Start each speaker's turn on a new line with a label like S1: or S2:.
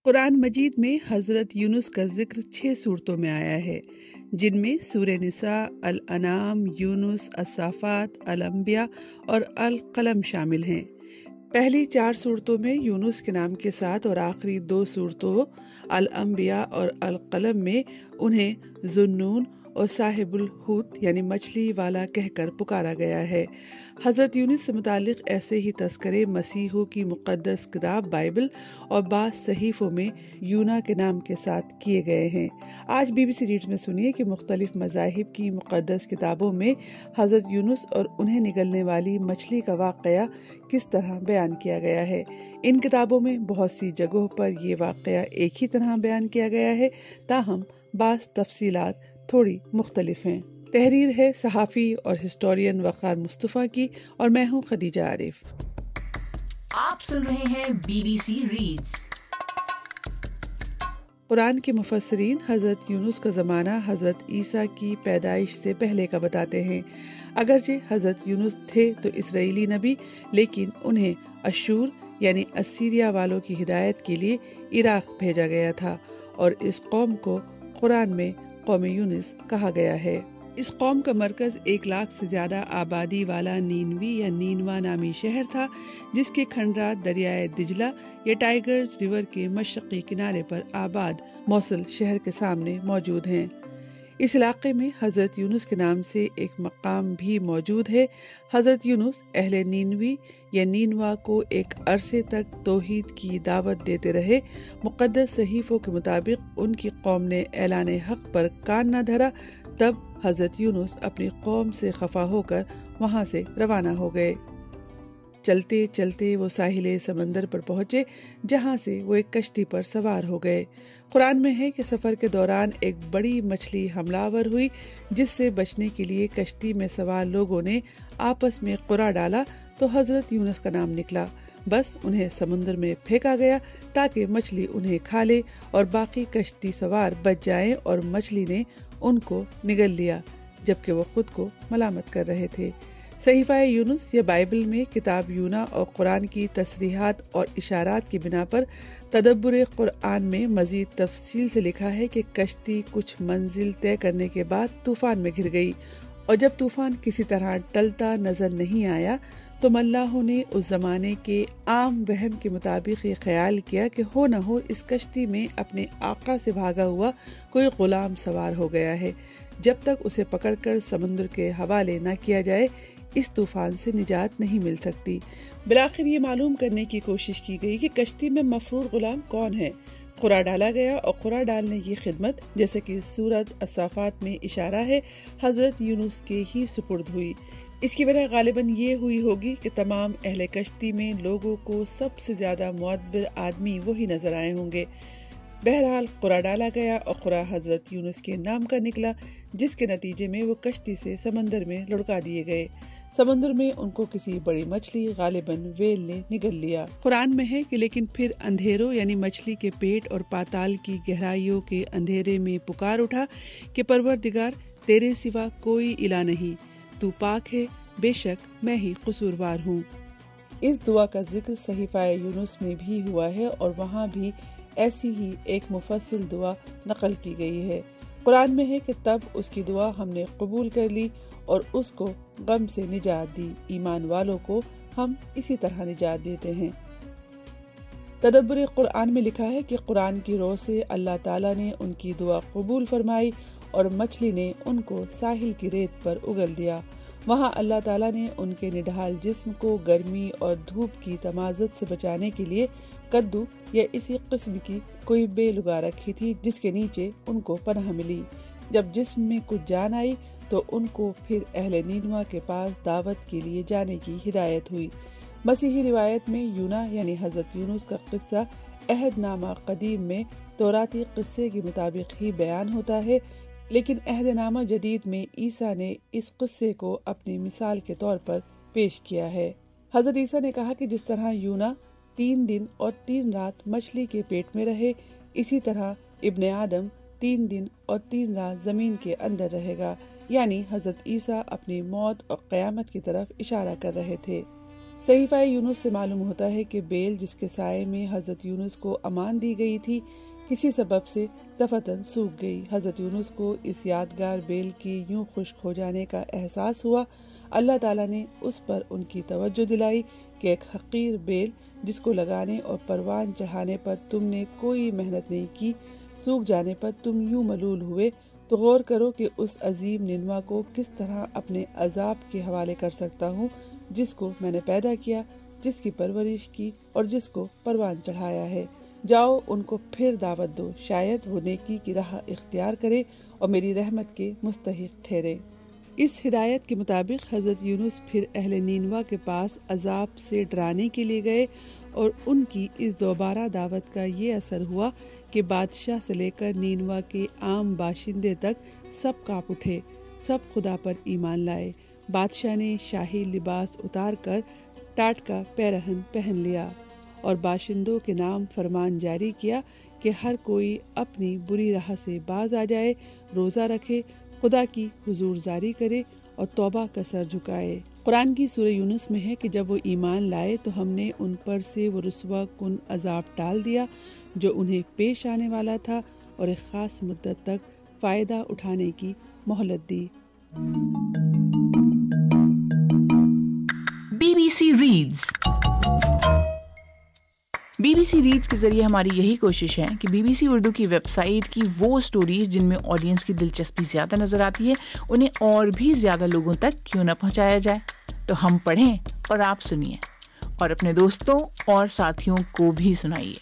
S1: कुरान मजीद में हज़रत यूनुस का जिक्र 6 सूरतों में आया है, जिनमें सूरह निसा, अल अनाम, यूनुस, अस्साफ़ात, अल अंबिया और अल कलम शामिल हैं। पहली 4 सूरतों में यूनुस के नाम के साथ और आखिरी 2 सूरतों अल अंबिया और अल कलम में उन्हें ज़ुन्नून और साहिबुल हूत यानी मछली वाला कहकर पुकारा गया है। हज़रत यूनुस से मुतालिक ऐसे ही तस्करे मसीहू की मुक़द्दस किताब बाइबल और बाज़ सहीफ़ों में यूना के नाम के साथ किए गए हैं। आज BBC रीड्स में सुनिए कि मुख्तलिफ मज़ाहिब की मुक़द्दस किताबों में हज़रत यूनुस और उन्हें निगलने वाली मछली का वाक़या किस तरह बयान किया गया है। इन किताबों में बहुत सी जगहों पर ये वाक़या एक ही तरह बयान किया गया है, ताहम बाज़ तफसीलात थोड़ी मुख्तलिफ हैं। तहरीर है सहाफ़ी और हिस्टोरियन वक़ार मुस्तफ़ा की और मैं हूँ खदीजा आरिफ।
S2: आप सुन रहे हैं BBC रीड्स।
S1: कुरान के मुफस्सिरीन हज़रत यूनुस का ज़माना हज़रत ईसा की पैदाइश से पहले का बताते हैं। अगरचे हज़रत यूनुस थे तो इसराइली नबी, लेकिन उन्हें अशूर यानी असीरिया वालों की हिदायत के लिए इराक़ भेजा गया था और इस कौम को कुरान में कौम यूनुस कहा गया है। इस कौम का मरकज़ 1 लाख से ज़्यादा आबादी वाला नीनवी या नीनवा नामी शहर था, जिसके खंडरात दरियाए दिजला या टाइगर्स रिवर के मशरक़ी किनारे पर आबाद मौसल शहर के सामने मौजूद हैं। इस इलाके में हज़रत यूनुस के नाम से एक मकाम भी मौजूद है। हज़रत यूनुस अहले नीनवी या नीनवा को एक अरसे तक तौहीद की दावत देते रहे। मुक़द्दस सहीफ़ों के मुताबिक उनकी कौम ने ऐलान हक़ पर कान न धरा, तब हज़रत यूनुस अपनी कौम से खफा होकर वहाँ से रवाना हो गए। चलते चलते वो साहिले समंदर पर पहुँचे, जहाँ से वो एक कश्ती पर सवार हो गए। कुरान में है कि सफ़र के दौरान एक बड़ी मछली हमलावर हुई, जिससे बचने के लिए कश्ती में सवार लोगों ने आपस में कुरा डाला तो हज़रत यूनुस का नाम निकला। बस उन्हें समुद्र में फेंका गया ताकि मछली उन्हें खा ले और बाकी कश्ती सवार बच जाएं, और मछली ने उनको निगल लिया जबकि वो खुद को मलामत कर रहे थे। सहीफ़ा यूनुस या बाइबल में किताब यूना और कुरान की तसरीहात और इशारात की बिना पर तदब्बुर कुरान में मज़ीद तफसील से लिखा है कि कश्ती कुछ मंजिल तय करने के बाद तूफ़ान में घिर गई, और जब तूफ़ान किसी तरह टलता नज़र नहीं आया तो मल्लाहों ने उस ज़माने के आम वहम के मुताबिक ये ख्याल किया कि हो न हो इस कश्ती में अपने आका से भागा हुआ कोई ग़ुलाम सवार हो गया है। जब तक उसे पकड़कर समुद्र के हवाले न किया जाए, इस तूफान से निजात नहीं मिल सकती। बिलाखिर ये मालूम करने की कोशिश की गई कि कश्ती में मफरूर गुलाम कौन है। कुरा डाला गया और कुरा डालने की खिदमत, जैसे कि सूरत अस्साफ़ात में इशारा है, हज़रत यूनुस के ही सुपुर्द हुई। इसकी वजह गालिबन ये हुई होगी कि तमाम अहले कश्ती में लोगों को सबसे ज़्यादा मुअद्दिब आदमी वही नज़र आए होंगे। बहरहाल कुरा डाला गया और कुरा हज़रत यूनुस के नाम का निकला, जिसके नतीजे में वो कश्ती से समंदर में लुढ़का दिए गए। समुद्र में उनको किसी बड़ी मछली गालिबन वेल ने निगल लिया। कुरान में है कि लेकिन फिर अंधेरों यानी मछली के पेट और पाताल की गहराइयों के अंधेरे में पुकार उठा कि परवरदिगार, तेरे सिवा कोई इला नहीं, तू पाक है, बेशक मैं ही कसूरवार हूँ। इस दुआ का जिक्र सहीफ़ा यूनुस में भी हुआ है और वहाँ भी ऐसी ही एक मुफस्सिल दुआ नकल की गई है। कुरान में है कि तब उसकी दुआ हमने कबूल कर ली और उसको गम से निजात दी। ईमान वालों को हम इसी तरह निजात देते हैं। तदब्बुर कुरान में लिखा है कि कुरान की रोह से अल्लाह ताला ने उनकी दुआ कबूल फरमाई और मछली ने उनको साहिल की रेत पर उगल दिया। वहाँ अल्लाह ताला ने उनके निढाल जिस्म को गर्मी और धूप की तमाज़त से बचाने के लिए कद्दू या इसी किस्म की कोई बेल उगा रखी थी, जिसके नीचे उनको पनाह मिली। जब जिस्म में कुछ जान आई तो उनको फिर अहले नीनवा के पास दावत के लिए जाने की हिदायत हुई। मसीही रिवायत में यूना यानी हज़रत यूनुस का किस्सा अहदनामा कदीम में तौराती किस्से के मुताबिक ही बयान होता है, लेकिन अहदनामा जदीद में ईसा ने इस किस्से को अपनी मिसाल के तौर पर पेश किया है। हज़रत ईसा ने कहा कि जिस तरह यूना 3 दिन और 3 रात मछली के पेट में रहे, इसी तरह इब्ने आदम 3 दिन और 3 रात ज़मीन के अंदर रहेगा। यानी हज़रत ईसा अपनी मौत और क़यामत की तरफ इशारा कर रहे थे। صحیفہ یونس سے معلوم ہوتا ہے کہ بیل جس کے سائے میں حضرت یونس کو امان دی گئی تھی کسی سبب سے دفعتاً سوکھ گئی۔ حضرت یونس کو اس یادگار بیل کی یوں خشک ہو جانے کا احساس ہوا۔ اللہ تعالیٰ نے اس پر ان کی توجہ دلائی کہ ایک حقیر بیل جس کو لگانے اور پروان چڑھانے پر تم نے کوئی محنت نہیں کی، سوکھ جانے پر تم یوں ملول ہوئے، تو غور کرو کہ اس عظیم ننوا کو کس طرح اپنے عذاب کے حوالے کر سکتا ہوں جس کو میں نے پیدا کیا، جس کی پرورش کی اور جس کو پروان چڑھایا ہے۔ جاؤ ان کو پھر دعوت دو، شاید وہ نیکی کی راہ اختیار کرے اور میری رحمت کے مستحق ٹھہرے۔ اس ہدایت کے مطابق حضرت یونس پھر اہل نینوا کے پاس عذاب سے ڈرانے کے لیے گئے، اور ان کی اس دوبارہ دعوت کا یہ اثر ہوا کہ بادشاہ سے لے کر نینوا کے عام باشندے تک سب کانپ اٹھے، سب خدا پر ایمان لائے۔ بادشاہ نے شاہی لباس اتار کر ٹاٹ کا پیرہن پہن لیا اور باشندوں کے نام فرمان جاری کیا کہ ہر کوئی اپنی بری راہ سے باز آ جائے، روزہ رکھے، خدا کی حضور زاری کرے اور توبہ کا سر جھکائے۔ قرآن کی سورہ یونس میں ہے کہ جب وہ ایمان لائے تو ہم نے ان پر سے وہ رسوا کن عذاب ٹال دیا جو انہیں پیش آنے والا تھا، اور ایک خاص مدت تک فائدہ اٹھانے کی مہلت دی۔
S2: BBC reads. BBC ریڈز کے ذریعے ہماری یہی کوشش ہے کہ BBC اردو کی ویب سائٹ کی وہ سٹوریز جن میں آڈینس کی دلچسپی زیادہ نظر آتی ہے انہیں اور بھی زیادہ لوگوں تک کیوں نہ پہنچایا جائے۔ تو ہم پڑھیں اور آپ سنیے، اور اپنے دوستوں اور ساتھیوں کو بھی سنائیے۔